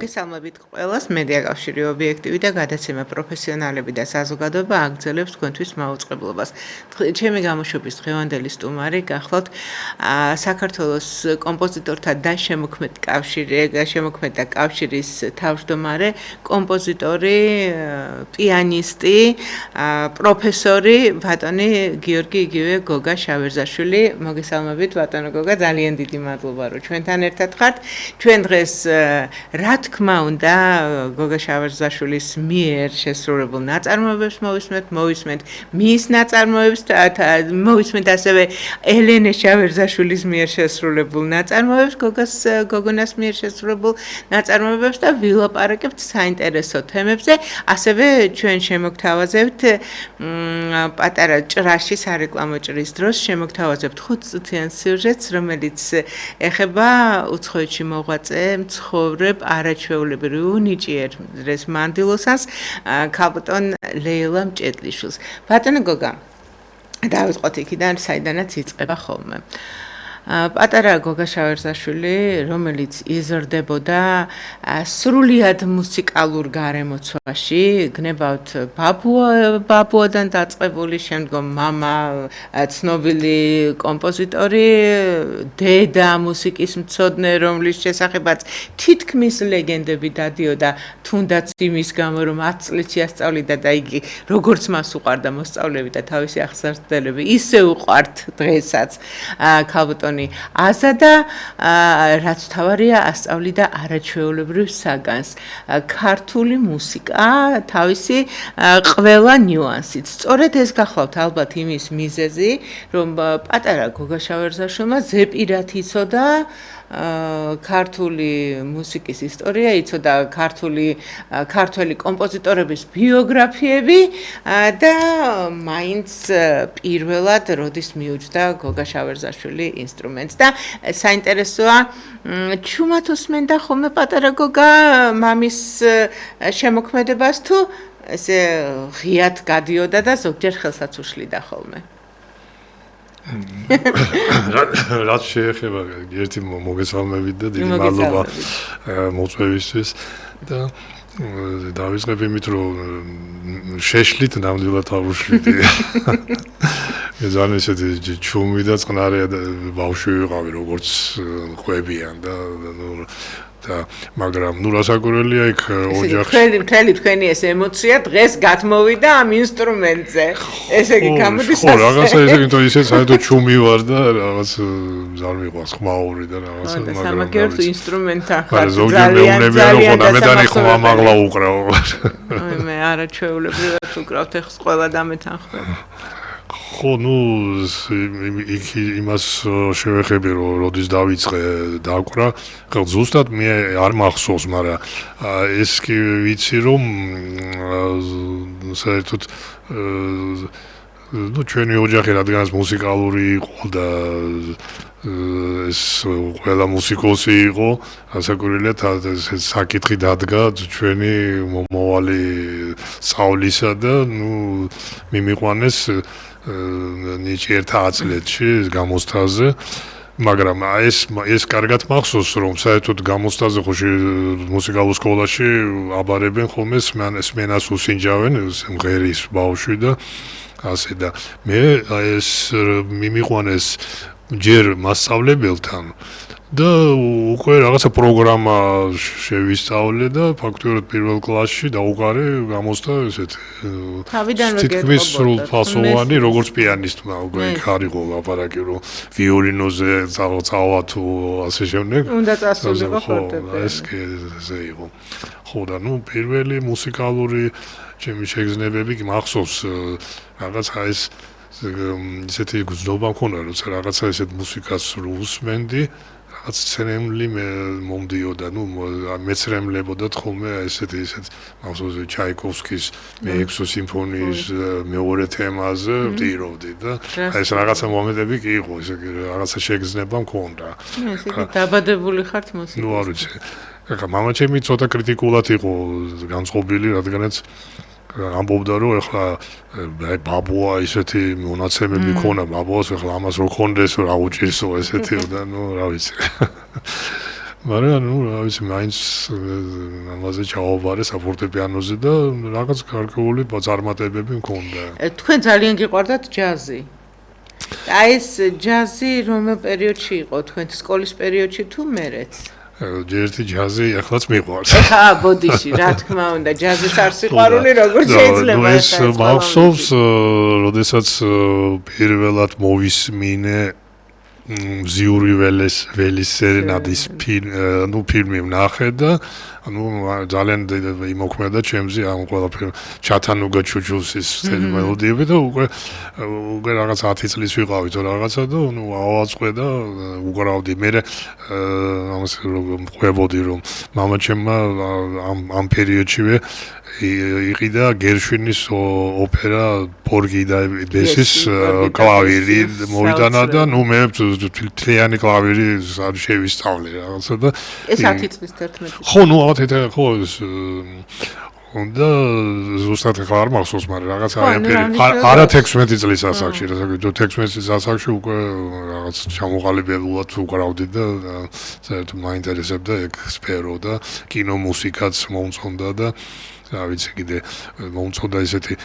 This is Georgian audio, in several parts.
მოგესალმებით ყველას. მედია კავშირი ობიექტივი და გადაცემა პროფესიონალები და საზოგადოება აგრძელებს თქვენთვის მაუწყებლობას. ჩემი გამოშვების დღევანდელი სტუმარი გახლავთ საქართველოს კომპოზიტორთა და შემოქმედთა კავშირის თავმჯდომარე, კომპოზიტორი, პიანისტი, პროფესორი ბატონი გიორგი იგივე გოგა შავერზაშვილი. მოგესალმებით ბატონო გოგა, ძალიან დიდი მადლობა რომ ჩვენთან ერთად ხართ. ჩვენ დღეს რა თქმა უნდა გოგა შავერზაშვილის მიერ შესრულებულ ნაწარმოებებს მოვისმენთ მის ნაწარმოებებს მოვისმენთ ასევე ელენე შავერზაშვილის მიერ შესრულებულ ნაწარმოებებს გოგონას მიერ შესრულებულ ნაწარმოებებს და ვილაპარაკებთ საინტერესო თემებზე ასევე ჩვენ შემოგთავაზებთ პატარა ჭრაში სარეკლამო ჭრის დროს შემოგთავაზებთ 5 წუთიან სიუჟეტს რომელიც ეხება უცხოეთში მოღვაწე მცხოვრებ არაჩვეულებრივ უნიჭიერეს მანდილოსანს ქალბატონ ლეილა მჭედლიშვილს. ბატონო გოგა, დავიწყოთ იქიდან, საიდანაც იწყება ხოლმე. პატარა გოგა შავერზაშვილი, რომელიც იზრდებოდა სრულიად მუსიკალურ გარემოცვაში, გნებავთ ბაბუადან დაწყებული, შემდგომ მამა ცნობილი კომპოზიტორი, დედა მუსიკის მცოდნე, რომლის შესახებაც თითქმის ლეგენდები დადიოდა, თუნდაც იმის გამო, რომ 10 წლებში ასწავლიდა და იგი როგორც მას უყვარდა მოსწავლეები და თავისი აღზრდელები, ისე უყვართ დღესაც ქალბატონ აზადა, რაც თავარია ასწავლიდა არაჩვეულებრივ საგანს. ქართული მუსიკა თავისი ყველა ნიუანსით. სწორედ ეს გახლავთ ალბათ იმის მიზეზი, რომ პატარა გოგა შავერზაშვილმა ზეპირად იცოდა ქართული მუსიკის ისტორია, იცოდა ქართველი კომპოზიტორების ბიოგრაფიები და მაინც პირველად როდის მიუჯდა გოგა შავერზაშვილი ინსტრუმენტს და საინტერესოა ჩუმად უსმენდა ხოლმე პატარა გოგა მამის შემოქმედებას თუ ესე ღიად გადიოდა და ზოგჯერ ხელსაც უშლიდა ხოლმე. რაც შეეხება ერთი მოგესალმებით და დიდი მადლობა მოწვევისთვის და დავიწყებ იმით რომ შეშლით ნამდვილად ავუშვიდი. ძალიან ისეთი ჩუმი და წყნარი ბავშვი ვიყავი როგორც ყვებიან და მაგრამ ნუ რასაკვირველია იქ ოჯახში მთელი თქვენი ეს ემოცია დღეს გათმოვიდა ამ ინსტრუმენტზე. ესე იგი გამოდის ხო რაღაცა ისე საერთოდ ჩუმი ვარ და რაღაც ძალიან მიყვარს ხმაური და რაღაცა მაგრამ სამაგერტ ინსტრუმენტთან ხარ ზოგჯერ მეუბნებიან რომ და მე და ხმა მაღლა უკრავ. მე არაჩვეულებრივად უკრავთ ეხს ყველა დამეთან ხვდება. ხო, ნუ იმას შევეხები რომ როდის დავიწყე დაკვრა, ხო ზუსტად მე არ მახსოვს, მაგრამ ეს კი ვიცი რომ საერთოდ ნუ ჩვენი ოჯახი რადგანაც მუსიკალური იყო და ეს ყველა მუსიკოსი იყო, ასაკურელია საკითხი დადგა ჩვენი მომავალი სწავლისა და ნუ მიმიყვანეს ნიჭიერთა აწლეთში გამოსთაზე, მაგრამ ეს კარგად მახსოვს რომ საერთოდ გამოსთაზე ხო მუსიკალურ სკოლაში აბარებენ ხოლმე სმენას უსინჯავენ მღერის ბავშვი და ასე და მე ეს მიმიყვანეს ჯერ მასწავლებელთან და უკვე რაღაცა პროგრამა შევისწავლე და ფაქტობრივად პირველ კლასში დავუყარე გამოსთა ესეთ თითქმის სრულფასოვანი როგორც პიანისტმა უკვე იქ არ იყო ლაპარაკი რომ ვიოლინოზე წავა თუ ასე შემდეგ უნდა წასულიყო ფორტეპიანო ეს კი ესე იყო ხო და ნუ პირველი მუსიკალური ჩემი შეგრძნებები კი მახსოვს რაღაცა ეს ისეთი გზნობა მქონდა როცა რაღაცა ესეთ მუსიკას უსმენდი რაც სცენემლი მომდიოდა, ნუ მეცრემლებოდათ ხოლმე ესეთი მახსოვს ჩაიკოვსკის მე-6 სიმფონიის მეორე თემაზე ვტიროვდი და ეს რაღაცა მომენტები კი იყო, ესე რაღაცა შეგრძნება მქონდა. ესე იგი დაბადებული ხართ მუსიკაში. ნუ არ ვიცი. მამა ჩემი ცოტა კრიტიკულად იყო განწყობილი, რადგანაც ამბობდა რომ ეხლა ბაბუა ისეთი მონაცემები ქონა ბაბუას ეხლა ამას რო ქონდეს რა უჭირსო ესეთი და ნუ რა ვიცი მაგრამ ნუ რა ვიცი მაინც ამაზე ჩავაბარე საფორტეპიანოზე და რაღაც გარკვეული წარმატებები მქონდა. თქვენ ძალიან გიყვარდათ ჯაზი. აი ეს ჯაზი რომელ პერიოდში იყო თქვენ სკოლის პერიოდში თუ მერეც? ერთი ჯაზი ახლაც მიყვარს. ხა ბოდიში რა თქმა უნდა ჯაზის არ სიყვარული როგორ შეიძლება ეს მახსოვს როდესაც პირველად მოვისმინე მზიური ველის სერენადის ფილმი ვნახე და ძალიან იმოქმედა ჩემზე ამ ყველაფერი ჩათანუგა ჩუჩუსის მელოდიები და უკვე რაღაც 10 წლის ვიყავით რაღაცა და ავაწყე და უკრავდი მე ამას მყვებოდი რომ მამაჩემმა ამ პერიოდშივე იყიდა გერშვინის ოპერა ბორგი და ბესის კლავირი მოიტანა და მე თლიანი კლავირი არ შევისწავლე რაღაცა და ეს 10 წლის 11 ხო ნუ ხო და ზუსტად ხარ არ მახსოვს მაგრამ რაღაც არა 16 წლის ასაკში რა საერთოდ 16 წლის ასაკში უკვე რაღაც ჩამოყალიბებულად უკრავდი და საერთოდ მაინტერესებდა ეგ სფერო და კინომუსიკაც მომწონდა და რა ვიცი კიდე მომწონდა ესეთი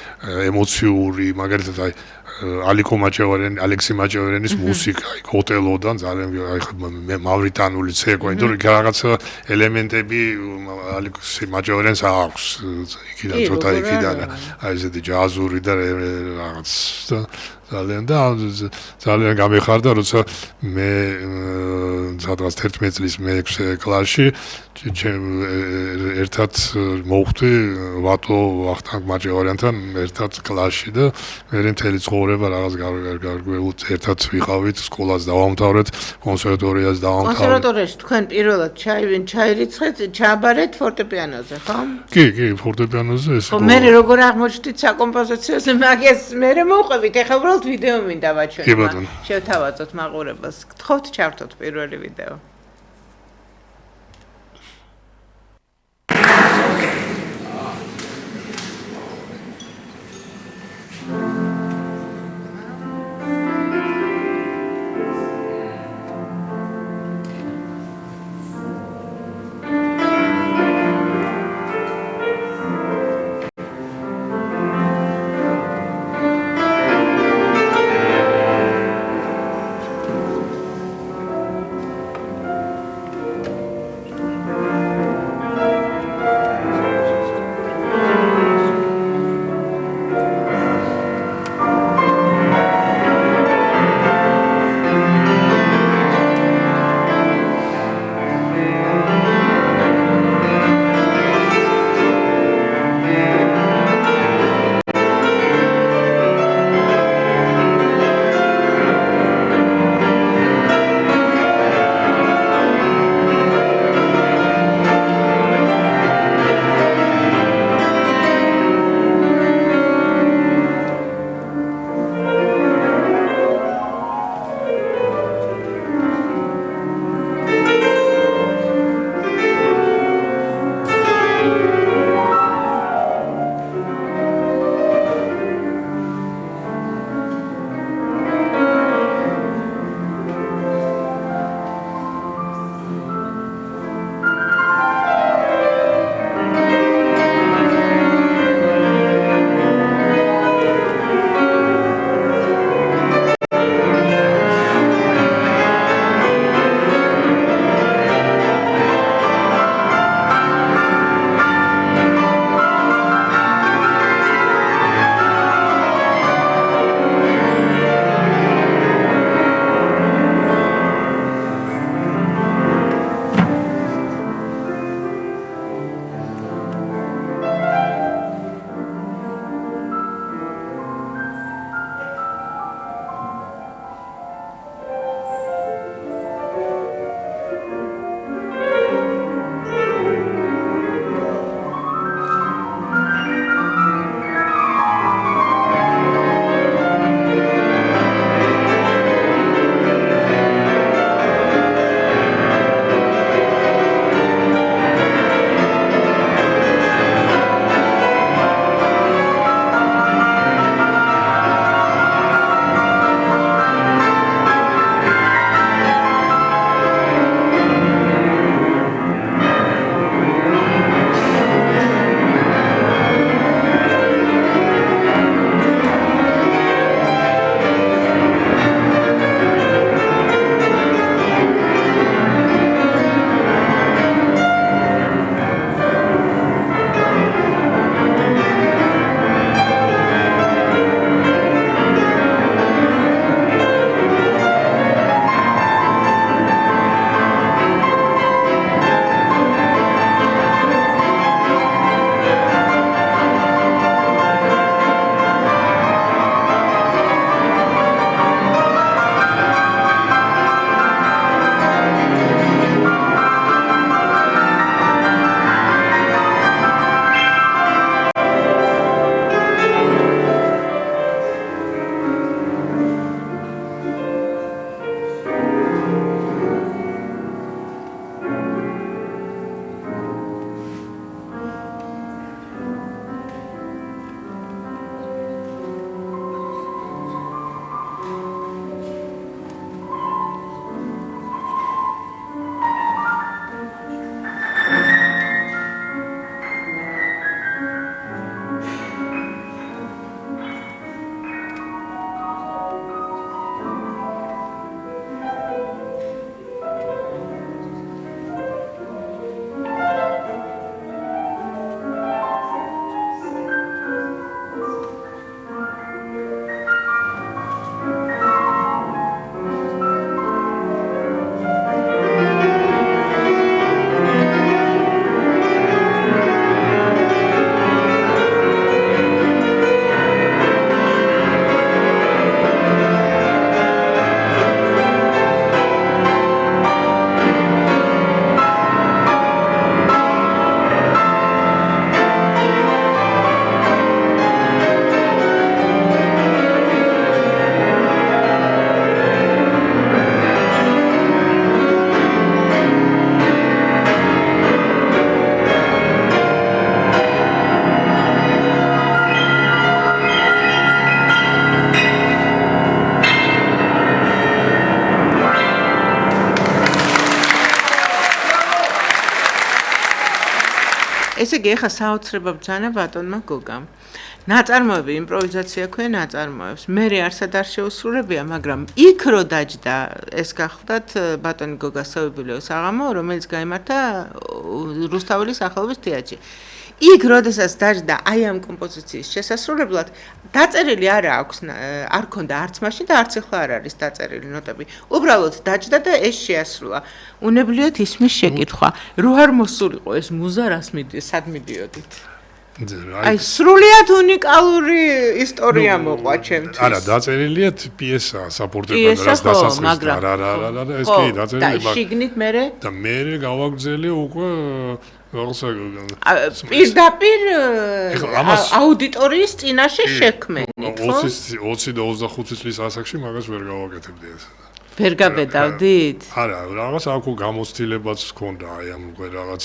ემოციური მაგალითად აი ალექსი მაჭევარენის მუსიკა იქ ჰოტელოდან ძალიან აი მავრიტანული ცეკვა იმიტომ რომ რაღაცა ელემენტები ალექსი მაჭევარენს აქვს იქიდან ცოტა იქიდან აი ესეთი ჯაზური და რაღაც ძალიან გამეხარდა როცა მე სადღაც 11 წლის მე-6 კლასში ერთად მოვხვდი ვატო ვახტანგ მაჭევარიანთან ერთად კლასში და მე მთელი ცხოვრება რაღაც გარკვეულ ერთად ვიყავით სკოლას დავამთავრეთ კონსერვატორიას დავამთავრეთ კონსერვატორიაში თქვენ პირველად ჩაირიცხეთ ჩააბარეთ ფორტეპიანოზე ხო? კი ფორტეპიანოზე ეს ხო მე როგორ აღმოჩნდით საკომპოზიციოზე მაგას მე მოვყვებით ეხლა უბრალოდ ვიდეო მინდა ვაჩვენო შევთავაზოთ მაყურებელს გთხოვთ ჩართოთ პირველი ვიდეო ესე იგი ეხა საოცრება ბრძანა ბატონმა გოგამ. ნაწარმოები იმპროვიზაცია ქვია ნაწარმოებს. მე არსად არ შეუსრულებია, მაგრამ იქ რო დაჯდა ეს გახლდათ ბატონი გოგა საუბრიო საღამო, რომელიც გაიმართა რუსთაველის სახელობის თეატრში. იქ როდესაც დაჯდა აი ამ კომპოზიციის შესასრულებლად, დაწერილი არ ქონდა არც მაშინ და არც ახლა არ არის დაწერილი ნოტები. უბრალოდ დაჯდა და ეს შეასრულა. უნებლიოთ ისმის შეკითხვა, რო არ მოსულიყო ეს მუზა რას სად მიდიოდით? აი სრულიად უნიკალური ისტორია მოყვა ჩემთვის. არა, დაწერილია პიესა საფორტეპიანო რას დასასრულს. არა, ეს კი დაწერილი და შიგნით მერე და მერე გავაგრძელე უკვე პირდაპირ აუდიტორიის წინაშე შექმნით, ხო? 20 და 25 წლის ასაკში მაგას ვერ გავაკეთებდი ეს. ვერ გაბედავდით? არა, რაღაც აქ გამოცდილებაც ჰქონდა აი ამ რაღაც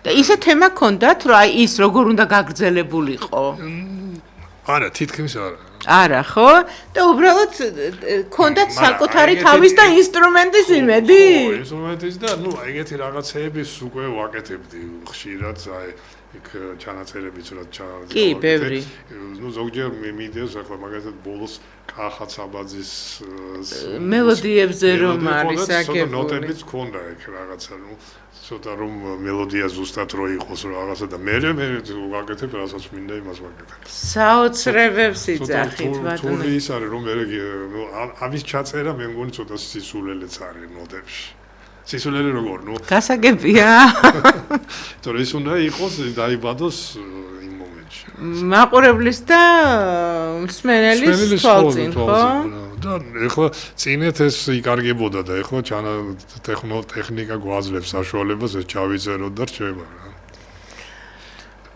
და ისე თემა ჰქონდათ, რომ აი ის როგორ უნდა გაგრძელებულიყო? არა, თითქმის არა. არა, ხო? და უბრალოდ ჰქონდათ საკუთარი თავის და ინსტრუმენტის იმედი? ხო, ინსტრუმენტის და ნუ ეგეთი რაღაცეების უკვე ვაკეთებდი ხშირად, აი იქ ჩანაწერებიც რა ჩანაწერები. კი, ბევრი. ნუ ზოგჯერ მიდევს ახლა მაგალითად ბოლოს კახაცაბაძის მელოდიებზე რომ არის აგებული. ნოტებიც ჰქონდა იქ რაღაცა, ნუ ცოტა რომ მელოდია ზუსტად რო იყოს რაღაცა და მე ვაკეთებ რასაც მინდა იმას ვაკეთებ. საოცრებებს იძახით ბატონო. თუ ის არის რომ მე ამის ჩაწერა მე მგონი ცოტა სისულელეც არის ნოტებში. სისულელე როგორ, ნუ გასაგებია. თორე ის უნდა იყოს დაიბადოს იმ მომენტში. მაყურებლის და მსმენელის თვალწინ, ხო? და ეხლა წინეთ ეს იკარგებოდა და ეხლა ტექნიკა გვაძლევს საშუალებას ეს ჩავიწერო და რჩება რა.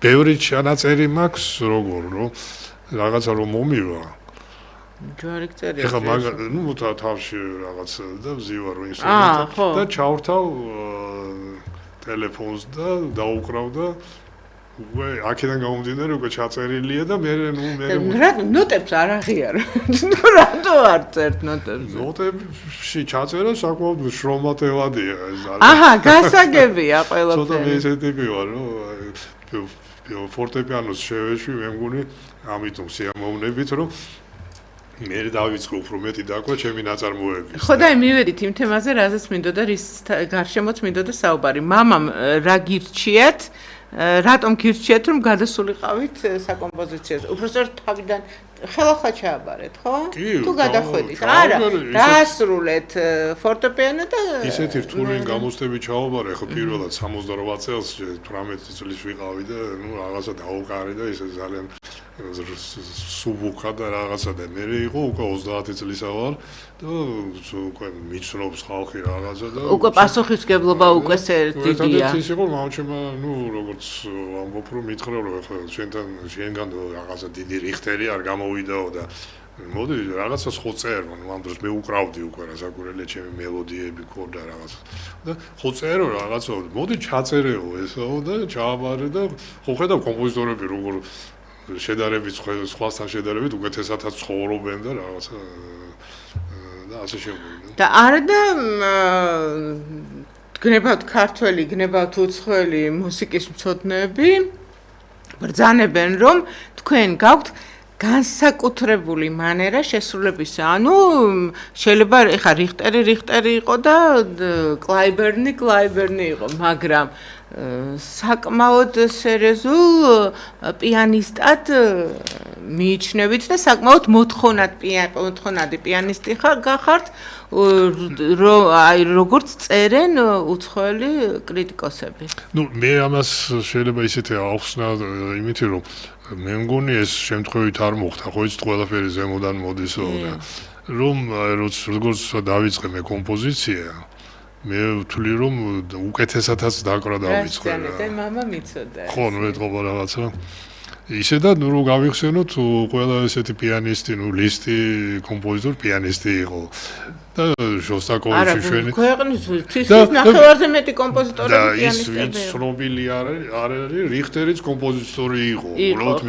ბევრი ჩანაწერი მაქვს როგორ რომ რაღაცა რომ მომივა. ჯვარი წერია. ეხლა ნუ თავში რაღაც და ვზივარ რომ ინსტრუმენტი და ჩავრთავ ტელეფონს და დაუკრავ და უკვე აქედან გამომდინარე უკვე ჩაწერილია და მე ნოტებს არ აღიარო. ნუ რატო არ წერთ ნოტებს? ნოტებში ჩაწერა საკმაოდ შრომატევადია ეს არის. აჰა, გასაგებია ყველაფერი. ცოტა მე ესე ტიპი ვარ, რომ ფორტეპიანოს შევეშვი, მე მგონი ამიტომ სიამოვნებით რომ მე დავიწყო უფრო მეტი დაკვა ჩემი ნაწარმოებების. ხო და მივედით იმ თემაზე, რაზეც მინდოდა რის გარშემოც მინდოდა საუბარი. მამამ რა გირჩიათ? რატომ გირჩიათ რომ გადასულიყავით საკომპოზიციაზე? უბრალოდ თავიდან ხელახლა ჩააბარეთ, ხო? თუ გადახვედით. არა, დაასრულეთ ფორტეპიანო და ისეთი რთული გამოცდები ჩააბარე, ხო პირველად 68 წელს 18 წლის ვიყავი და ნუ რაღაცა დაუყარე და ისე ძალიან სუბუქა და რაღაცა და მე იყო უკვე 30 წლისა ვარ და უკვე მიცნობს ხალხი რაღაცა და უკვე პასუხისგებლობა უკვე სერტიდია. ეს იყო მამჩემა, ნუ როგორც ამბობ რომ მითხრა რომ ახლა შენგან რაღაცა დიდი რიხტერი არ გამოვიდაო და მოდი რაღაცას ხო წერო, ნუ ამ დროს მე უკრავდი უკვე რასაკურელია ჩემი მელოდიები ქონდა რაღაცა და ხო წერო რაღაცა, მოდი ჩაწერეო ესაო და ჩააბარე და ხო ხედავ კომპოზიტორები როგორ შედარებით სხვასთან შედარებით უკეთესადაც ცხოვრობენ და რაღაცა და ასე შეგვიძლია. და არა და გნებავთ ქართველი, გნებავთ უცხოელი მუსიკის მცოდნეები ბრძანებენ რომ თქვენ გაქვთ განსაკუთრებული მანერა შესრულებისა. ანუ შეიძლება ეხა რიხტერი იყო და კლაიბერნი იყო, მაგრამ საკმაოდ სერიოზულ პიანისტად მიიჩნევით და საკმაოდ მოთხოვნადი პიანისტი გახართ, როგორც წერენ უცხოელი კრიტიკოსები. ნუ მე ამას შეიძლება ისეთი ახსნა იმითი რომ მე მგონი ეს შემთხვევით არ მოხდა, ხო იცით ყველაფერი ზემოდან მოდისო და რომ როგორც დავიწყე მე კომპოზიცია მე ვთვლი რომ უკეთესადაც დაკვრა დავიწყე. და მამა მიცოდა. ხო, ნუ ეთქობა რაღაცა. ისე და ნუ რომ გავიხსენოთ ყველა ესეთი პიანისტი, ლისტი, კომპოზიტორ პიანისტი იყო. და შოსტაკოვიჩი ჩვენი ქვეყნის თითქმის ნახევარზე მეტი კომპოზიტორები პიანისტები. და ის ცნობილი არის რიხტერის კომპოზიტორი იყო. უბრალოდ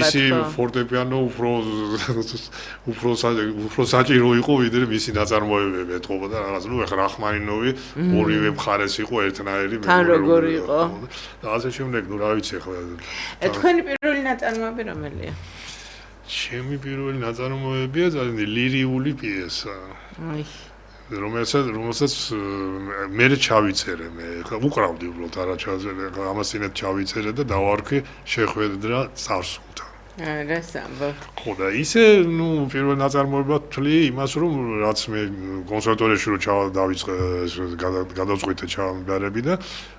მისი ფორტეპიანო უფრო საჭირო იყო ვიდრე მისი ნაწარმოებები ეთყობა და რაღაც ეხლა რახმანინოვი ორივე მხარეს იყო ერთნაირი თან როგორი იყო და ასე შემდეგ რა ვიცი ეხლა თქვენი პირველი ნაწარმოები რომელია? ჩემი პირველი ნაწარმოებია ძალიან ლირიული პიესა. რომელსაც მე ჩავიწერე მე ხა უყრავდი უბრალოდ არა ჩავიწერე ამასინად ჩავიწერე და დავარქვი შეხვედრა წარსულთან. რას ამბობ? ხო და ისე პირველ ნაწარმოებად ვთვლი იმას რომ რაც მე კონსერვატორიაში რომ დავიწყე გადავწყვიტე ჩავაბარები და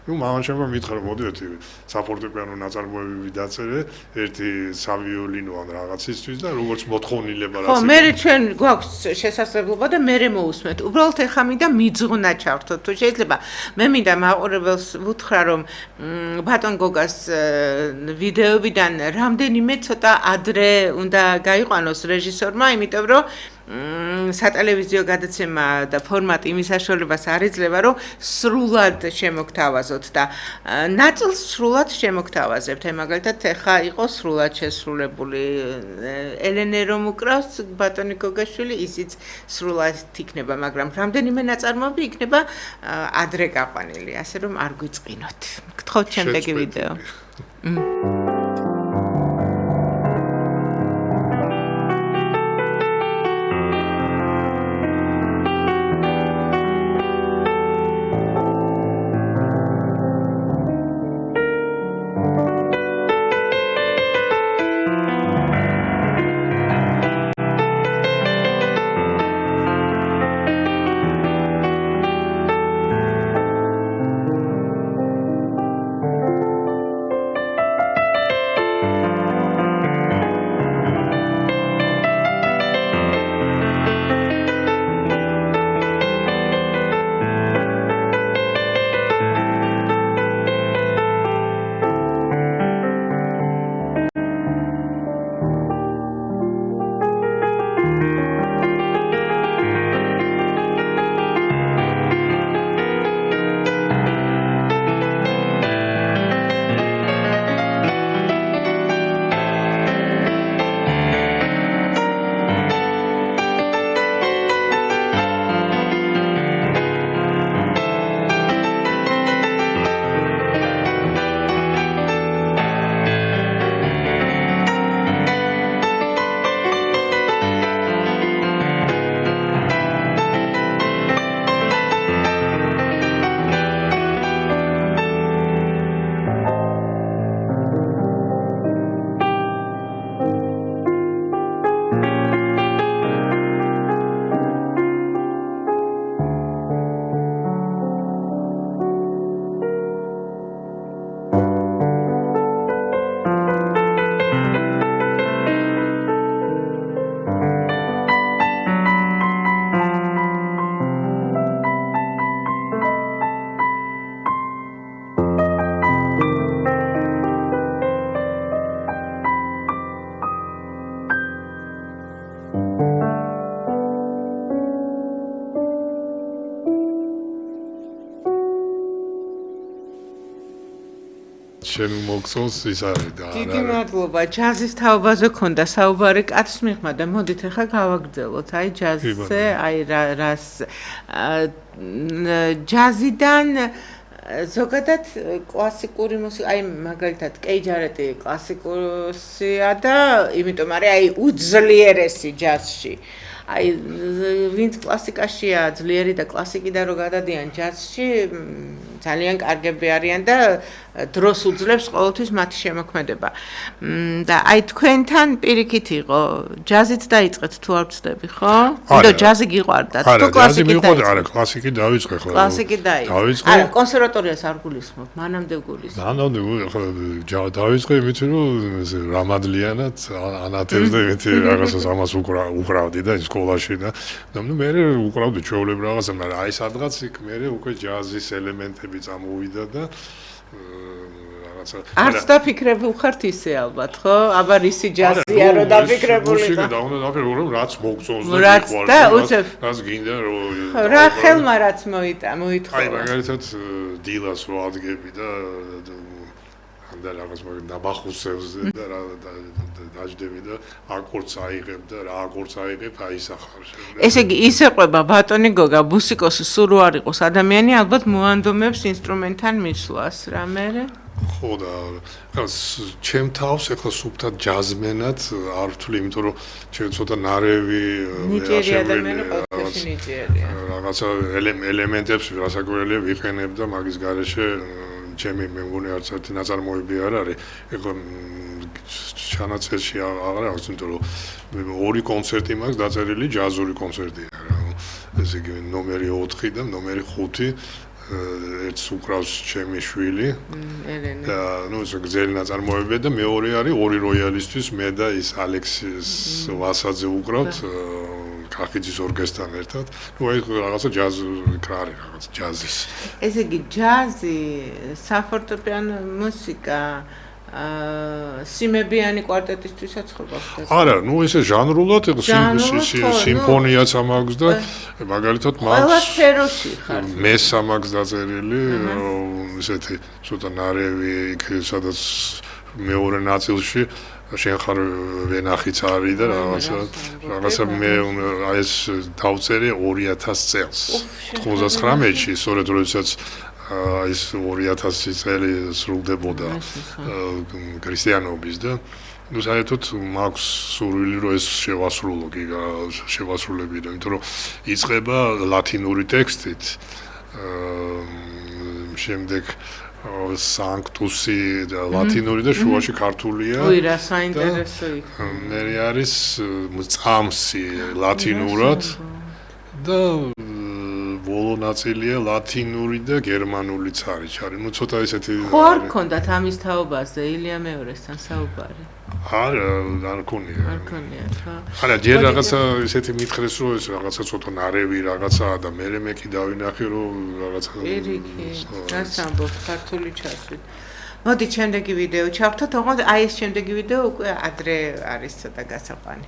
მამაჩემმა მითხრა რომ მოდი ერთი საფორტეპიანო ნაწარმოებები დაწერე ერთი სავიოლინო ან რაღაცისთვის და როგორც მოთხოვნილება რაც ხო მე ჩვენ გვაქვს შესაძლებლობა და მე მოვუსმეთ უბრალოდ ეხა მინდა მიძღვნა ჩავთოთ თუ შეიძლება მე მინდა მაყურებელს ვუთხრა რომ ბატონ გოგას ვიდეოებიდან რამდენიმე ცოტა ადრე უნდა გაიყვანოს რეჟისორმა იმიტომ რომ სატელევიზიო გადაცემა და ფორმატი იმის საშუალებას არ იძლევა რომ სრულად შემოგთავაზოთ და ნაწილს სრულად შემოგთავაზებთ მაგალითად ეხა იყო სრულად შესრულებული ელენე რომ უკრავს ბატონი გოგაშვილი ისიც სრულად იქნება მაგრამ რამდენიმე ნაწარმოები იქნება ადრე გაყვანილი ასე რომ არ გვიწყინოთ გთხოვთ შემდეგი ვიდეო ჩემი მოგწონს ის არის და დიდი მადლობა ჯაზის თაობაზე ქონდა საუბარი კაცს მიღმა და მოდით ახლა გავაგრძელოთ აი ჯაზზე აი რას ჯაზიდან ზოგადად კლასიკური მუსიკა აი მაგალითად კეი ჯარეტი კლასიკოსია და იმიტომ არის აი უძლიერესი ჯაზში აი ვინც კლასიკაშია ძლიერი და კლასიკიდან რო გადადიან ჯაზში ძალიან კარგები არიან და დროს უძლებს ყოველთვის მათი შემოქმედება. და აი თქვენთან პირიქით იყო, ჯაზით დაიწყეთ თუ არ ვცდები, ხო? იმიტომ ჯაზი გიყვარდათ, თუ კლასიკით დაიწყეთ. არა, კლასიკით დავიწყე ხო. კლასიკით დაიწყე. არა, კონსერვატორიას არ გულისხმობ, მანამდე გულისხმობ. მანამდე ხო დავიწყე იმით რომ რამადლიანად ანათებს და იმით რაღაცას ამას უკრავდი და სკოლაში და მე უკრავდი ჩვეულებრივ რაღაცა, მაგრამ აი სადღაც იქ მე უკვე ჯაზის ელემენტები წამოვიდა და რაღაცა. არც დაფიქრებულ ხართ ისე ალბათ, ხო? აბა ისი ჯაზია რომ დაფიქრებული მუსიკა ხარ. და უნდა დაფიქრებული რომ რაც მოგწონს და რაც და უცებ რაც გინდა რომ რა ხელმა რაც მოითხოვა. აი მაგალითად დილას რო ადგები და და რაღაც ნაბახუსებს და რა დაждები და აკორდს აიღებ და რა აკორდს აიღებ აი სახარ. ესე იგი ისე ყვება ბატონი გოგა მუსიკოსი სულ რო არ იყოს ადამიანი ალბათ მოანდომებს ინსტრუმენტთან მისვლას რა მე ხო და ჩემ თავს ეხლა სუფთად ჯაზმენად არ ვთვლი იმიტომ რომ ჩემ ცოტა ნარევი ნიჭიერი ადამიანი ყოველთვის ნიჭიერია. რაღაცა ელემენტებს რასაკვირველია ვიყენებ და მაგის გარეშე ჩემი მე მგონი არც ერთი ნაწარმოები არ არის. ეხლა ჩანაწერში აღარ აქვს, იმიტომ რომ ორი კონცერტი მაქვს დაწერილი, ჯაზური კონცერტია რა. ესე იგი ნომერი 4 და ნომერი 5 ერთს უკრავს ჩემი შვილი. და ნუ ეს გზელი ნაწარმოებია და მეორე არის ორი როიალისტვის მე და ის ალექსის ვასაძე უკრავთ კახიძის ორკესტრთან ერთად. ნუ აი რაღაცა ჯაზ კრარი რაღაც ჯაზის. ესე იგი ჯაზი, საფორტეპიანო მუსიკა სიმებიანი კვარტეტისთვისაც ხდება. არა, ნუ ესე ჟანრულად სიმფონიაც ამაქვს და მაგალითად ყველა მაქვს სფეროში ხარ. მესა მაქვს დაწერილი, ესეთი ცოტა ნარევი იქ სადაც მეორე ნაწილში შენ ხარ ვენახიც არის და რაღაცა მე აი ეს დავწერე 2000 წელს 99-ში სწორედ როდესაც ის 2000 წელი სრულდებოდა ქრისტიანობის და ну საერთოდ მაქვს სურვილი რომ ეს შევასრულო კი შევასრულები და იმიტომ რომ იწყება ლათინური ტექსტით შემდეგ სანქტუსი და ლათინური და შუაში ქართულია. ой, რა საინტერესო იქ. მე არის წამსი ლათინურად და ბოლო ნაწილია ლათინური და გერმანულიც არის. ну ცოტა ისეთი ხო არ გქონდათ ამის თაობაზე ილია მეორესთან საუბარი. არ ქონია. არ ქონია, ხო? არა, ჯერ რაღაცა ისეთი მითხრეს რომ ეს რაღაცა ცოტა ნარევი რაღაცაა და მე კი დავინახე რომ რაღაცა პირიქი, რას ამბობთ ქართული ჩასვით. მოდით შემდეგი ვიდეო ჩავთოთ, ოღონდ აი ეს შემდეგი ვიდეო უკვე ადრე არის ცოტა გასაყვანი.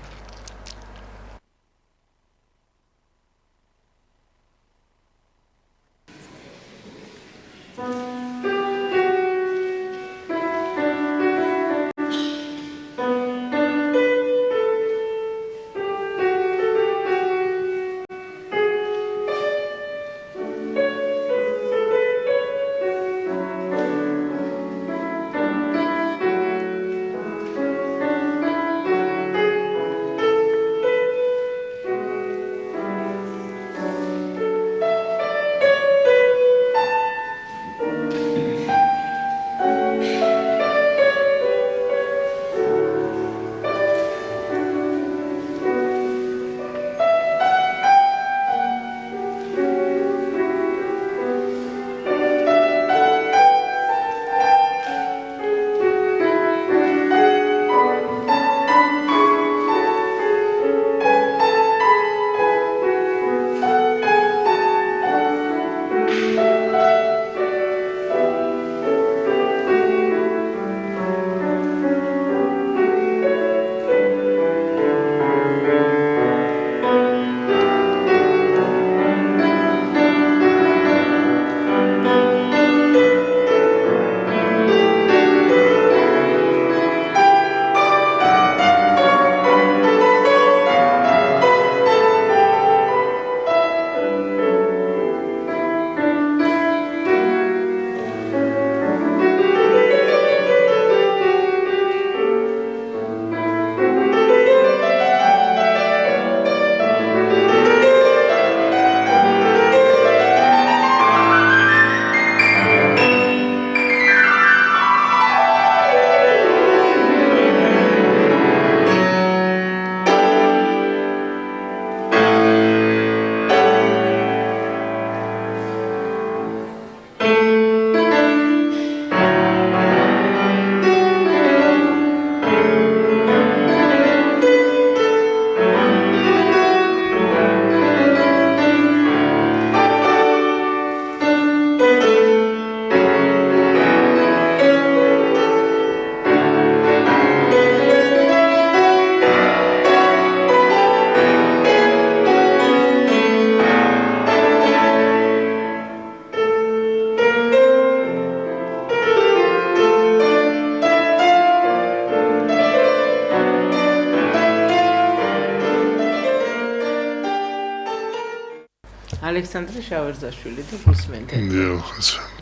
ალექსანდრე შავერზაშვილი და გისმენთ.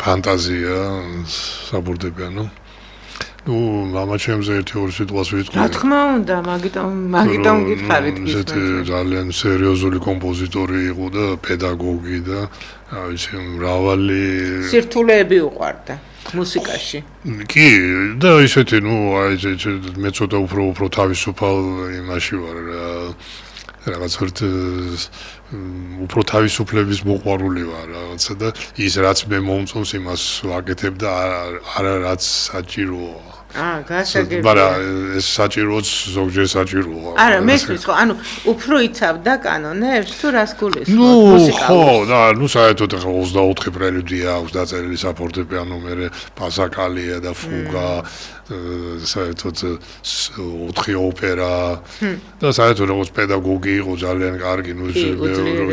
ფანტაზია საბურდებიანო. ნუ მამა ჩემზე ერთი-ორი სიტყვას ვიტყვი. რა თქმა უნდა, მაგიტომ გითხარით გისმენთ. ძალიან სერიოზული კომპოზიტორი იყო და პედაგოგი და რა ვიცი, მრავალი სირთულეები უყვარდა მუსიკაში. კი, და ისეთი, ნუ აი მე ცოტა უფრო თავისუფალ იმაში ვარ რაღაც უფრო თავისუფლების მოყვარული ვარ რაღაცა და ის რაც მე მომწონს იმას ვაკეთებ და არა რაც საჭიროა. გასაგებია. მაგრამ ეს საჭიროც ზოგჯერ საჭიროა. არა, მესმის ხო, ანუ უფრო იცავდა კანონებს თუ რას გულისხმობ მუსიკალურს? ხო, და ნუ საერთოდ ახლა 24 პრელუდია აქვს დაწერილი საფორტეპიანო, მერე პასაკალია და ფუგა, საერთოდ 4 ოპერა და საერთოდ როგორც პედაგოგი იყო ძალიან კარგი, ნუ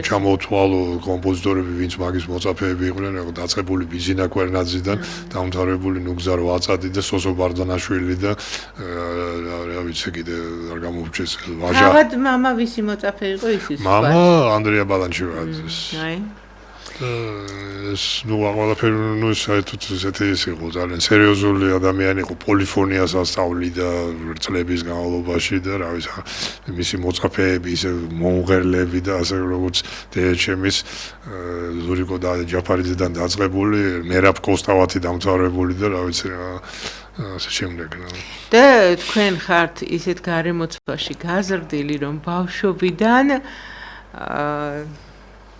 ჩამოთვალო კომპოზიტორები, ვინც მაგის მოწაფეები იყვნენ, როგორ დაწყებული ბიზინა კვერნაძიდან, დამთავრებული ნუგზარ ვაწადი და სოსო ბარდანაშვილი და რა ვიცი კიდე არ გამოვჩეს ვაჟა. თავად მამა ვისი მოწაფე იყო ისიც? მამა ანდრია ბალანჩივაძის. აი. ეს ნუ ყველაფერი ნუ საერთოდ ესეთი ის იყო ძალიან სერიოზული ადამიანი იყო, პოლიფონიას ასწავლიდა წლების განმავლობაში და რა ვიცი მისი მოწაფეები ისე მომღერლები და ასე როგორც დეჩემის ზურიკო და ჯაფარიძიდან დაწყებული, მერაბ კოსტავათი დამთავრებული და რა ვიცი ასე შემდეგ. და თქვენ ხართ ისეთ გარემოცვაში გაზრდილი, რომ ბავშვობიდან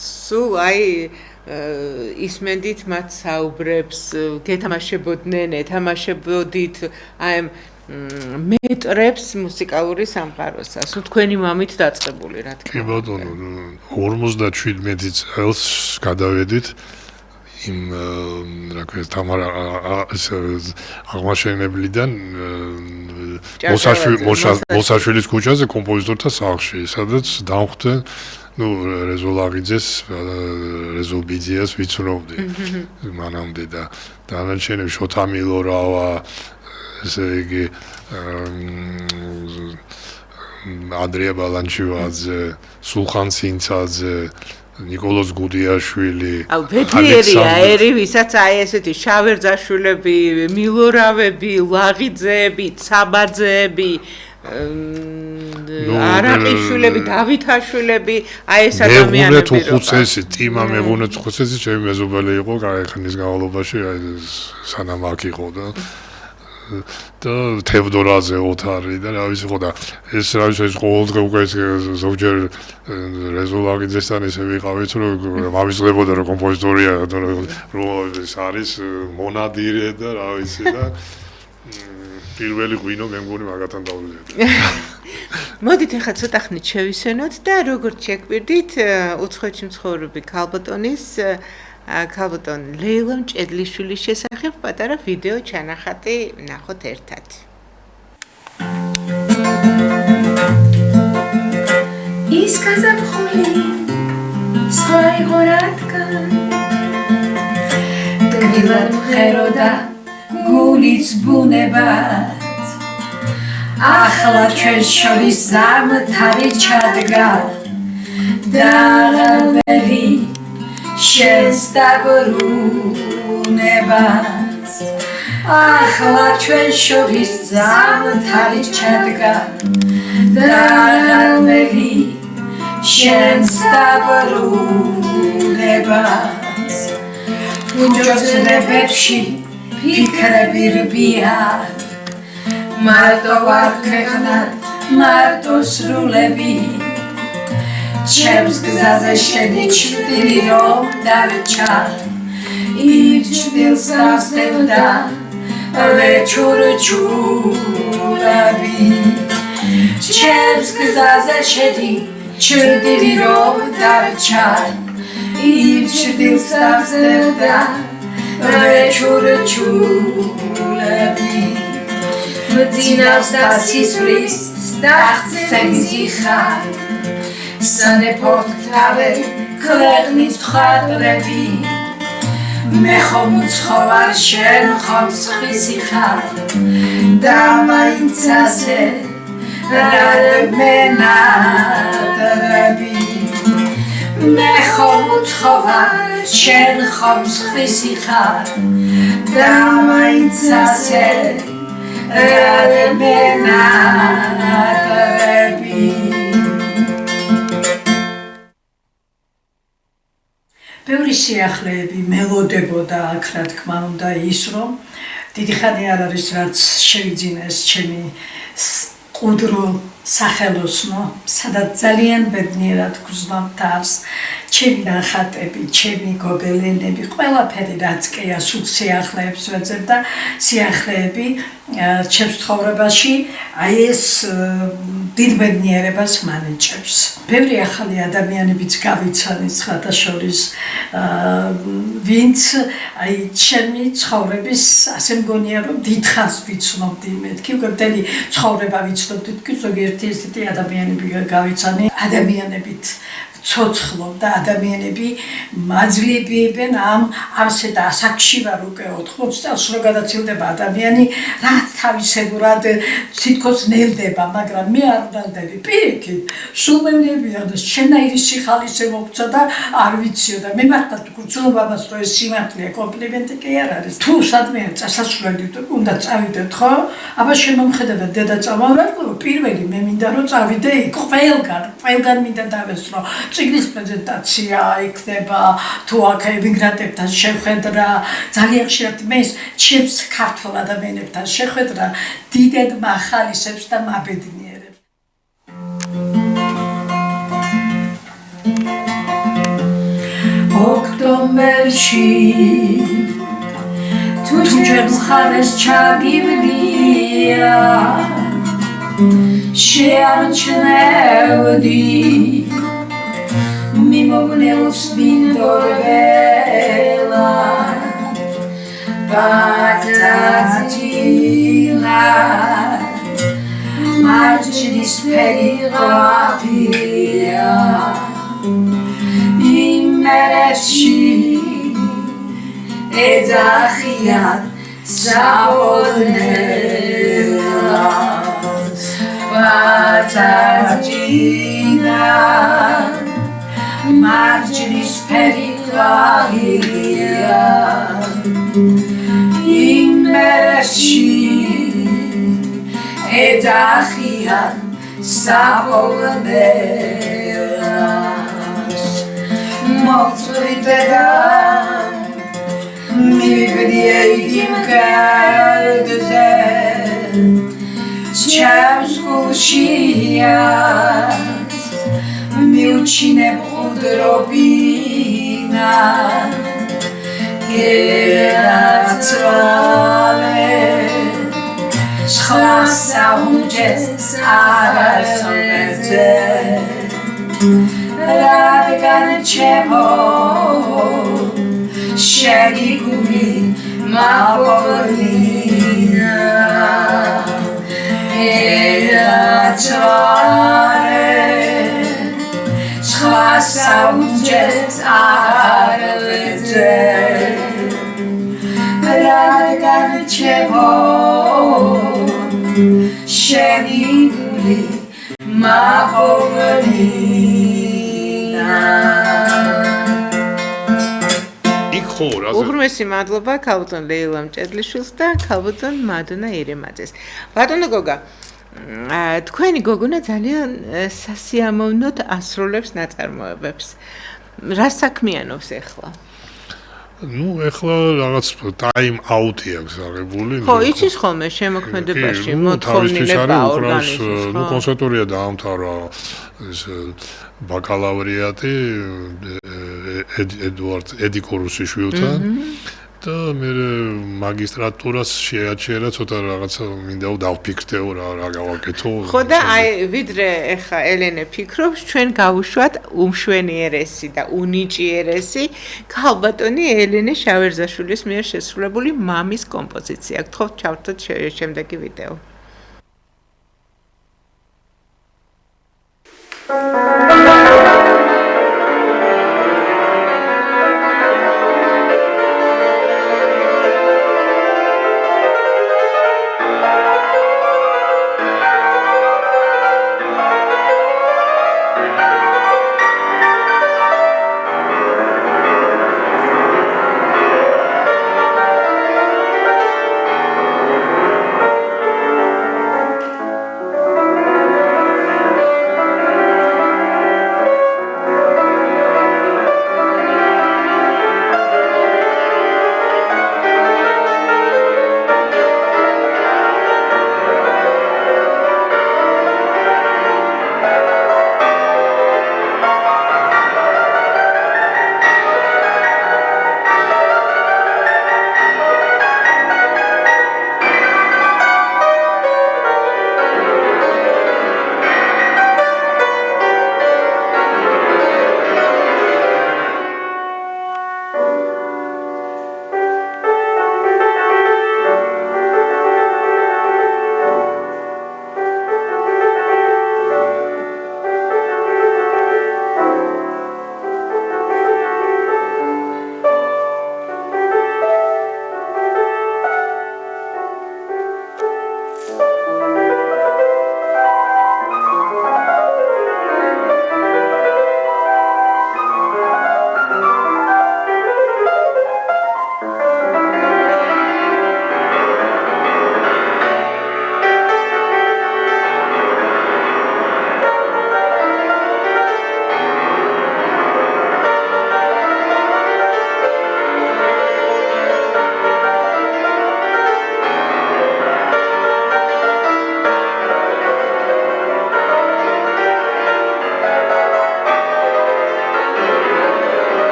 სულ აი ისმენდით მათ საუბრებს, გეთამაშებოდნენ, ეთამაშებოდით აი მეტრებს მუსიკალური სამყაროსას. თქვენი მამით დაწყებული რა თქმა უნდა. კი ბატონო, 57 წელს გადავედით იმ რა ქვია თამარ აღმაშენებლიდან მოსაშვილის ქუჩაზე კომპოზიტორთა სახლში, სადაც დავხვდნენ ნუ რეზოლაღიძეს, რეზობიძიას ვიცნობდი მანამდე და დანარჩენები შოთა მილორავა, ესე იგი ანდრია ბალანჩივაძე, სულხან ცინცაძე, ნიკოლოზ გუდიაშვილი, ბედიერია ერი, ვისაც აი ესეთი შავერზაშვილები, მილორავები, ლაღიძეები, ცაბაძეები, არაყიშვილები, დავითაშვილები, აი ეს ადამიანები მეღუნე თუხუცესი, ტიმა მეღუნე თუხუცესი ჩემი მეზობელი იყო ხნის განმავლობაში, აი სანამ აქ იყო და თევდორაძე ოთარი და რა ვიცი ხო და ეს რა ვიცი ეს ყოველდღე უკვე ზოგჯერ რეზოლაღიძესთან ესე ვიყავით რომ ამისლებოდა რომ კომპოზიტორია რომ ეს არის მონადირე და რა ვიცი და პირველი ღვინო მე მგონი მაგათან დავუძლებთ. მოდით ახლა ცოტა ხნით შევისვენოთ და როგორც შეგვირდით უცხოეთში მცხოვრები ქალბატონის ქალბატონ ლეილა მჭედლიშვილის შესახებ პატარა ვიდეო ჩანახატი ნახოთ ერთად. ის გაზაფხული სხვა იყო რადგან ტკბილად მღეროდა გულიც ბუნებად ახლა ჩვენ შორის ზამთარი ჩადგა და ველი შენს დაბრუნებას ახლა ჩვენ შორის ზამთარი ჩადგა და ველი შენს დაბრუნებას უჯრედებში ფიქრები რბია მარტო ვარ ქვეყანა მარტო სრულები ჩემს გზაზე შედი ჩრდილი რომ დავჩარ იჩდილს დასდევდა ვეჩურჩურები ჩემს გზაზე შედი ჩრდილი რომ დავჩარ იჩდილს დასდევდა ვეჩურჩურები მძინავს და სისვლის დახცების იხარ სანეფოთ თავე ქვეყნის მხატვრები მე ხომ უცხოვარ შენ ხომ ცხისი ხარ და მაინც ასე რადმენადრები მე ხომ უცხოვარ შენ ხომ სხვისი ხარ და მაინც ასე რადმენადები ბევრი სიახლეები მელოდებოდა აქ რა თქმა უნდა ის რომ დიდი ხანი არ არის რაც შევიძინეს ჩემი ყუდრო სახელოსნო სადაც ძალიან ბედნიერად გრძნობ თავს ჩემი ნახატები, ჩემი გობელენები, ყველაფერი რაც კი ასულ სიახლეებს ვეძებ და სიახლეები ჩემს ცხოვრებაში აი ეს დიდ ბედნიერებას მანიჭებს. ბევრი ახალი ადამიანებიც გავიცანით ხათაშორის ვინც აი ჩემი ცხოვრების ასე მგონია რომ დიდხანს ვიცნობდი მეთქი უკვე ცხოვრება ვიცნობდი თქო ზოგიერთი ესეთი ადამიანები გავიცანი ადამიანებით ცოცხლობ და ადამიანები მაძლიერებენ ამ ასეთ ასაკში ვარ უკვე 80 წელს რო გადაცილდება ადამიანი რა თავისებურად თითქოს ნელდება მაგრამ მე არ ვნელდები პირიქით სულ მევნებიან და შენაირი სიხალისე მოგცა და არ ვიციო და მე მართლა გრძნობამას რომ ეს სიმართლეა კომპლიმენტი კი არ არის თუ სადმე წასასვლელი უნდა წავიდეთ ხო აბა შემომხედება დედა წამოვრატო პირველი მე მინდა რომ წავიდე იქ ყველგან მინდა დავესწრო წიგნის პრეზენტაცია იქნება თუ აქ ემიგრანტებთან შეხვედრა ძალიან ხშირად მე ჩემს ქართულ ადამიანებთან შეხვედრა დიდად მახალისებს და მაბედნიერებს ოქტომბერში თუ ჩემს ხარეს ჩაგივლია შეარჩნევდი მიმოვნელს მინდორველა ბატაძილა მარჯნის ფერი ყაფია იმერებში ეძახიან საბოლნელა ბატაძილა მარჯნის ფერი ყავია იმერებში ეძახიან საბოლნელას მოწვიდება მივიბედია იმ კალდზე ჩემს გულშია მიუჩინებ უდრობინა გერაცვალე სხვა საუჯეს არასოდეს რადგან ჩემო შენი გული მაპოვლინა გერაცვალე სხვა საუჯეს არასოდეს რადგან ჩემო შენი გული მაპოვლინა უღრმესი მადლობა ქალბატონ ლეილა მჭედლიშვილს და ქალბატონ მადონა ირემაძეს. ბატონო გოგა, თქვენი გოგონა ძალიან სასიამოვნოდ ასრულებს ნაწარმოებებს. რა საქმიანობს ახლა? ნუ ახლა რაღაც time out-ი აქვს აღებული. ხო, იცის ხოლმე შემოქმედებაში მოთხოვნილება ორგანიზმის. ნუ კონსერვატორია დაამთავრა ეს ბაკალავრიატი ედი კორუსიშვილთან და მე მაგისტრატურას შეაჩერა ცოტა რაღაცა მინდა დავფიქრდეო რა გავაკეთო. ხო და აი ვიდრე ეხა ელენე ფიქრობს ჩვენ გავუშვათ უმშვენიერესი და უნიჭიერესი ქალბატონი ელენე შავერზაშვილის მიერ შესრულებული მამის კომპოზიცია. გთხოვთ ჩავთოთ შემდეგი ვიდეო.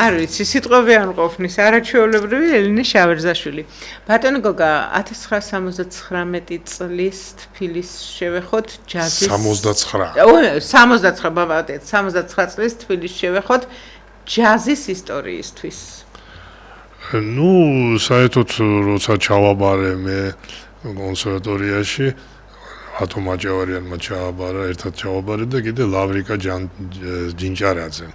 არ ვიცი, სიტყვები არ მყოფნის, არაჩვეულებრივი ელინე შავერზაშვილი. ბატონო გოგა, 1979 წლის თბილის შევეხოთ ჯაზის 69. 69 ბაბატეთ, 69 წლის თბილის შევეხოთ ჯაზის ისტორიისთვის. ნუ საერთოდ როცა ჩავაბარე მე კონსერვატორიაში ათო მაჭავარიანმა ჩააბარა, ერთად ჩავაბარე და კიდე ლავრიკა ჯინჯარაძე.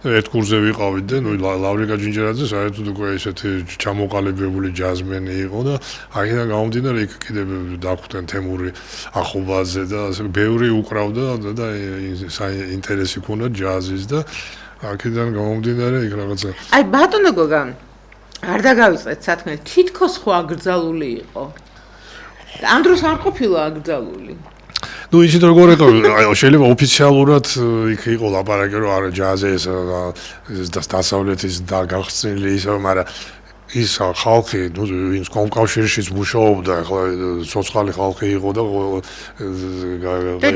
ერთ კურსზე ვიყავით და ნუ ლავრიკა ჯინჯარაძე საერთოდ უკვე ესეთი ჩამოყალიბებული ჯაზმენი იყო და აქედან გამომდინარე იქ კიდე დაგვხვდნენ თემური ახობაძე და ასე ბევრი უკრავდა და ინტერესი ქონდა ჯაზის და აქედან გამომდინარე იქ რაღაცა აი ბატონო გოგა, არ დაგავიწყეთ სათქმე, თითქოს ხო აკრძალული იყო? ამ დროს არ ყოფილა აკრძალული. ნუ ისეთ როგორ იყო, შეიძლება ოფიციალურად იქ იყო ლაპარაკი, რომ არა ჯაზი ეს დასავლეთის და გახსნილი ისე, მაგრამ ის ხალხი, ნუ ვინც კომკავშირშიც მუშაობდა, ახლა ცოცხალი ხალხი იყო და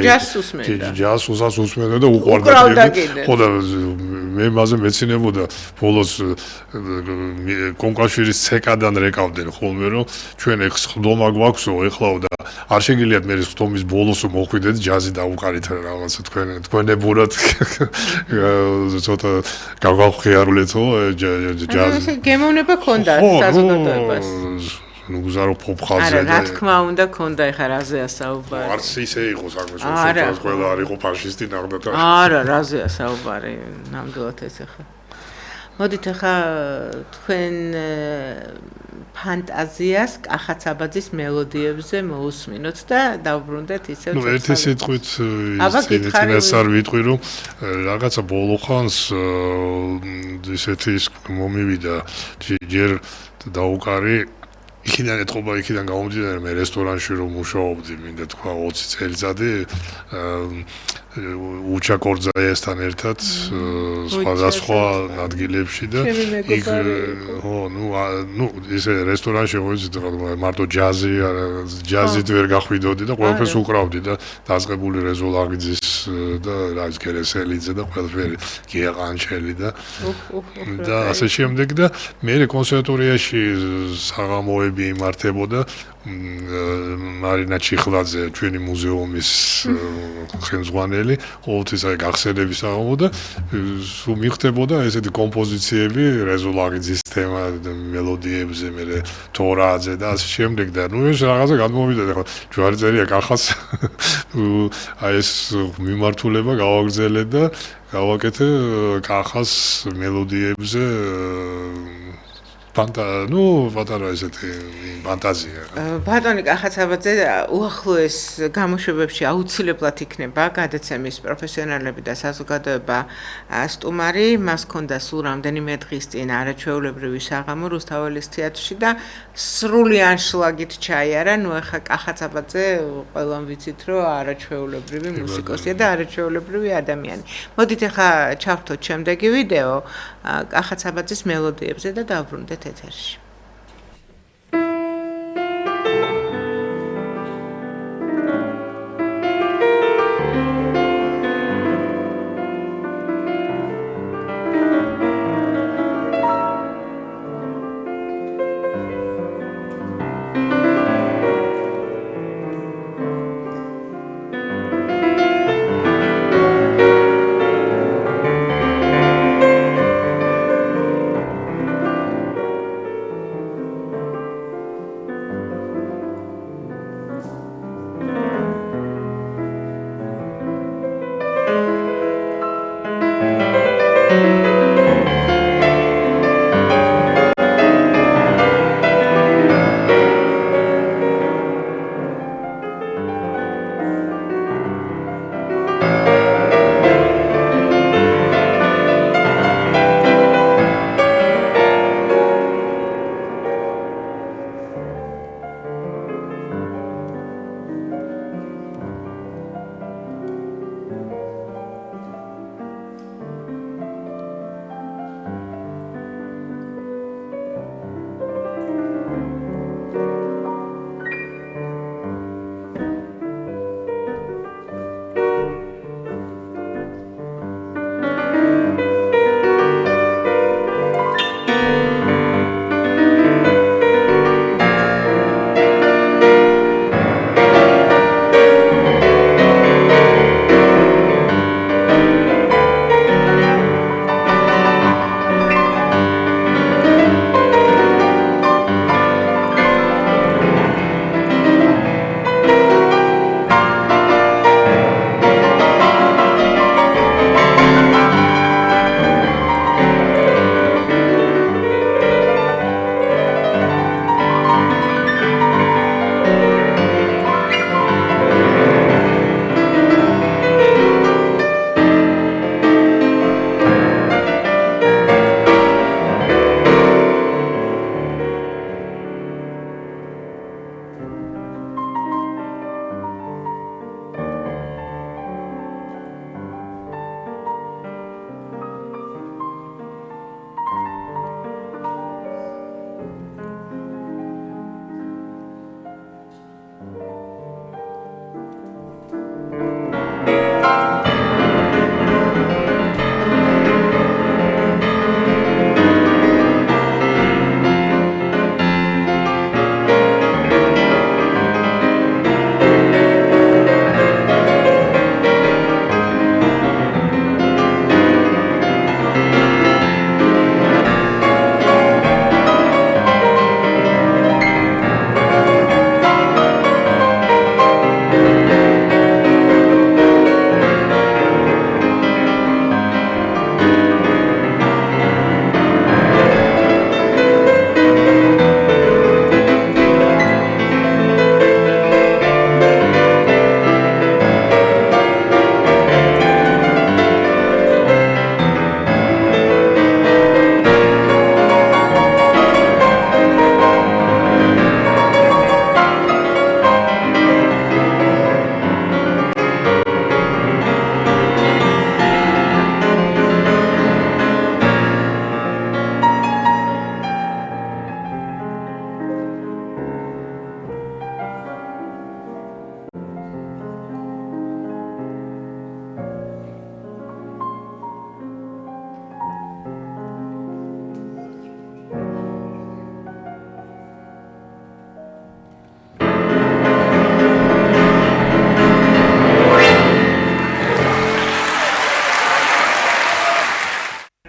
ჯაზს უსმენდა. ჯაზს უსმენდა და უყვარდა კიდე. ხო და მე მასე მეცინებოდა ბოლოს კომკავშირის ცეკადან რეკავდნენ ხოლმე, რომ ჩვენ ეგ ხდომა გვაქვსო, ეხლაო და არ შეგიძლიათ მე ხდომის ბოლოს მოხვიდეთ ჯაზი დაუკარით რაღაცა თქვენებურად ცოტა გავხიარულეთო ჯაზი. გემოვნება ქონდა საზოგადოებას. ნუ გზარო ფოფხალზე არა, რა თქმა უნდა ქონდა, ეხა რაზეა საუბარი. არც ისე იყო საქმე, რომ ყველა არ იყო ფაშისტი ნახდა. არა, რაზეა საუბარი, ნამდვილად ეს ეხა. მოდით ეხა თქვენ ფანტაზიას კახაცაბაძის მელოდიებზე მოусმინოთ და დავბრუნდეთ ისევ ნუ ერთი სიტყვით ისინაც არ ვიტყვი, რომ რაღაცა ბოლო ხანს ისეთი ის მომივიდა ჯერ დაუკარი იქიდან ეთყობა იქიდან გამომდინარე მე რესტორანში რომ მუშაობდი მინდა თქვა 20 წელიწადი უჩა კორძაიასთან ერთად სხვადასხვა ადგილებში და იქ ნუ ესე რესტორანში ვიზით მარტო ჯაზით ვერ გახვიდოდი და ყველაფერს უკრავდი და დაწყებული რეზოლაღიძის და რაც კერესელიძე და ყველაფერი გიაყანჩელი და ასე შემდეგ და მე კონსერვატორიაში საღამოები იმართებოდა მარინა ჩიხლაძე ჩვენი მუზეუმის ხელმძღვანელი ყოველთვის აი გახსენების აღმოდა სულ მიხდებოდა ესეთი კომპოზიციები რეზოლაღიძის თემა მელოდიებზე მე თორაძე და ასე შემდეგ და ნუ ეს რაღაცა გადმოვიდა ახლა ჯვარწერია კახას აი ეს მიმართულება გავაგრძელე და გავაკეთე კახას მელოდიებზე პატარა ესეთი ფანტაზია. ბატონი კახაცაბაძე უახლოეს გამოშვებებში აუცილებლად იქნება გადაცემის პროფესიონალები და საზოგადოება სტუმარი. მას ჰქონდა სულ რამდენიმე დღის წინ არაჩვეულებრივი საღამო რუსთაველის თეატრში და სრული ანშლაგით ჩაიარა. ნუ ახლა კახაცაბაძე ყველამ ვიცით, რომ არაჩვეულებრივი მუსიკოსია და არაჩვეულებრივი ადამიანი. მოდით ახლა ჩავთოთ შემდეგი ვიდეო კახაცაბაძის მელოდიებზე და დავბრუნდეთ ეთერში.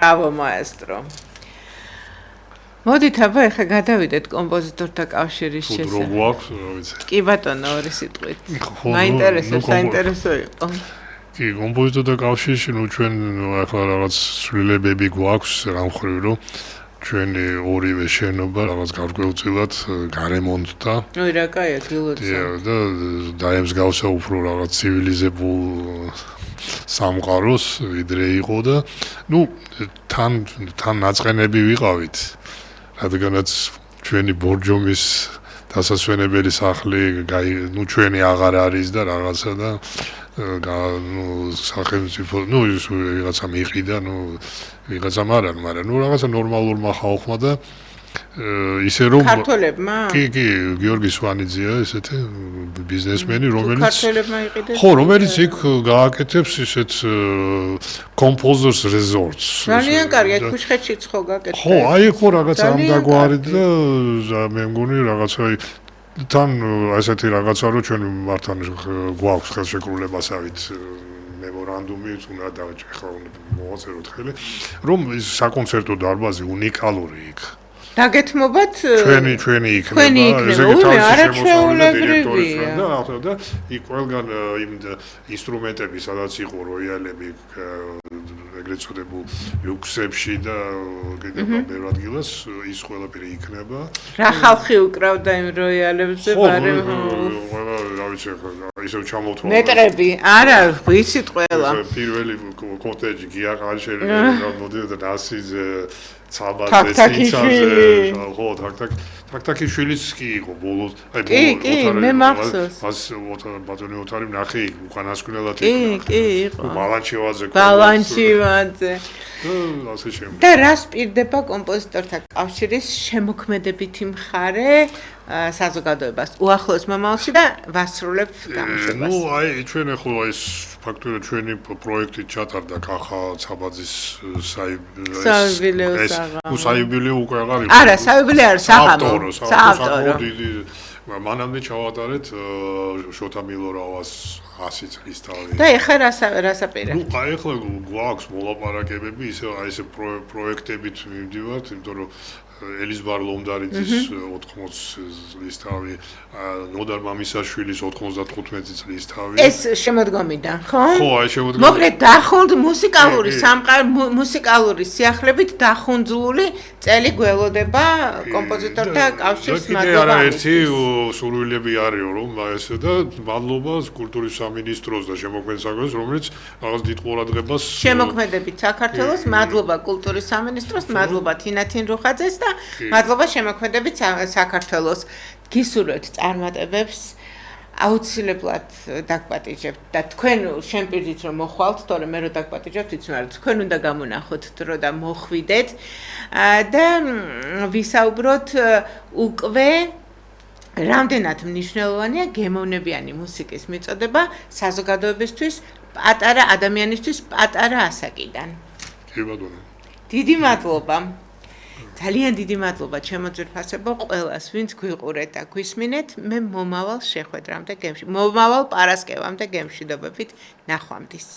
Bravo, maestro. მოდით აბა ეხლა გადავიდეთ კომპოზიტორთა კავშირის თუ დრო შესახებ. გვაქვს, რა ვიცი. კი ბატონო, ორი სიტყვით. ხო, მაინტერესებს, საინტერესო იყო. კი, კომპოზიტორთა კავშირში ნუ ჩვენ ახლა რაღაც ცვლილებები გვაქვს რამ ხრივ რომ ჩვენი ორივე შენობა რაღაც გარკვეულწილად გარემონტდა. ой, რა კაია, გილოცა. და დაემსგავსა უფრო რაღაც ცივილიზებულ სამყაროს ვიდრე იყო და ნუ თან ნაწყენები ვიყავით. რადგანაც ჩვენი ბორჯომის დასასვენებელი სახლი ნუ ჩვენი აღარ არის და რაღაცა და ნუ სახელმწიფო ნუ ვიღაცა მიყიდა, ნუ ვიღაცამ არა, მაგრამ ნუ რაღაცა ნორმალურმა ხალხმა და ისე რომ ქართველებმა? კი, გიორგი სვანიძეა ესეთი ბიზნესმენი, რომელიც ქართველებმა იყიდეს? ხო, რომელიც იქ გააკეთებს ისეთ composers resorts. ძალიან კარგი, ქუჩხეთშიც ხო გაკეთდა? ხო, აი ხო რაღაც ამდაგვარი და მე მგონი რაღაცა თან ესეთი რაღაცა რომ ჩვენ მართან გვაქვს ხელშეკრულებასავით მემორანდუმი უნდა დავჭეხა მოვაწეროთ ხელი რომ ის საკონცერტო დარბაზი უნიკალური იქ დაგეთმობათ ჩვენი იქნება უიმე არაჩვეულებრივია და იქ ყველგან იმ ინსტრუმენტები სადაც იყო როიალები ეგრეთ წოდებულ ლუქსებში და კიდევ ბევრ ადგილას ის ყველაფერი იქნება რა ხალხი უკრავდა იმ როიალებზე ბარემ ყველა რა ვიცი ისევ ჩამოვთვალე მეტრები არა ვიცით ყველა პირველი კოტეჯი გიაყარშელი მოდიოდა დასიძე თაკთაკიშვილი ხო თაკთაკიშვილიც კი იყო ბოლოს აი ბოლოს მე მახსოვს მას ბატონი ოთარი ნახე უკანასკნელად კი იყო ბალანჩივაძე და რას პირდება კომპოზიტორთა კავშირის შემოქმედებითი მხარე საზოგადოებას უახლოს მომავალში და ვასრულებთ გამოშვებას. ნუ აი ჩვენ ახლა ეს ფაქტობრივად ჩვენი პროექტი ჩატარდა კახა ცაბაძის საიუბილეო საღამო. საიუბილეო უკვე აღარ იყო. არა, საიუბილეო არ საღამო. საავტორო. მანამდე ჩავატარეთ შოთა მილორავას 100 წლის თავი. და ეხლა რასაპირებთ? ნუ აი ახლა გვაქვს მოლაპარაკებები, ისე აი ეს პროექტებით მივდივართ, იმიტომ რომ ელის ბარლომდარიძის 80 წლის თავი, ნოდარ მამისაშვილის 95 წლის თავი. ეს შემოდგომიდან, ხო? ხო, აი შემოდგომიდან. მოკლედ დახუნდ მუსიკალური მუსიკალური სიახლებით დახუნძლული წელი გველოდება კომპოზიტორთა კავშირის მადლობა. არა ერთი სურვილები არისო რომ ესე და მადლობა კულტურის სამინისტროს და შემოქმედებითი საქმის რომელიც რაღაც დიდ ყურადღებას შემოქმედებით საქართველოს მადლობა კულტურის სამინისტროს მადლობა თინათინ რუხაძეს და მადლობა შემოქმედებით საქართველოს გისურვებთ წარმატებებს აუცილებლად დაგპატიჟებთ და თქვენ შემპირდით რომ მოხვალთ, თორემ მე რო დაგპატიჟებთ, იცი მაგრამ თქვენ უნდა გამონახოთ დრო და მოხვიდეთ და ვისაუბროთ უკვე რამდენად მნიშვნელოვანია გემოვნებიანი მუსიკის მიწოდება საზოგადოებისთვის, პატარა ადამიანისთვის, პატარა ასაკიდან. კი ბატონო. დიდი მადლობა. ძალიან დიდი მადლობა ჩემო ძვირფასებო ყველას, ვინც გვიყურეთ და გვისმინეთ. მე მომავალ შეხვედრამდე გემში, მომავალ პარასკევამდე გემშვიდობებით ნახვამდის.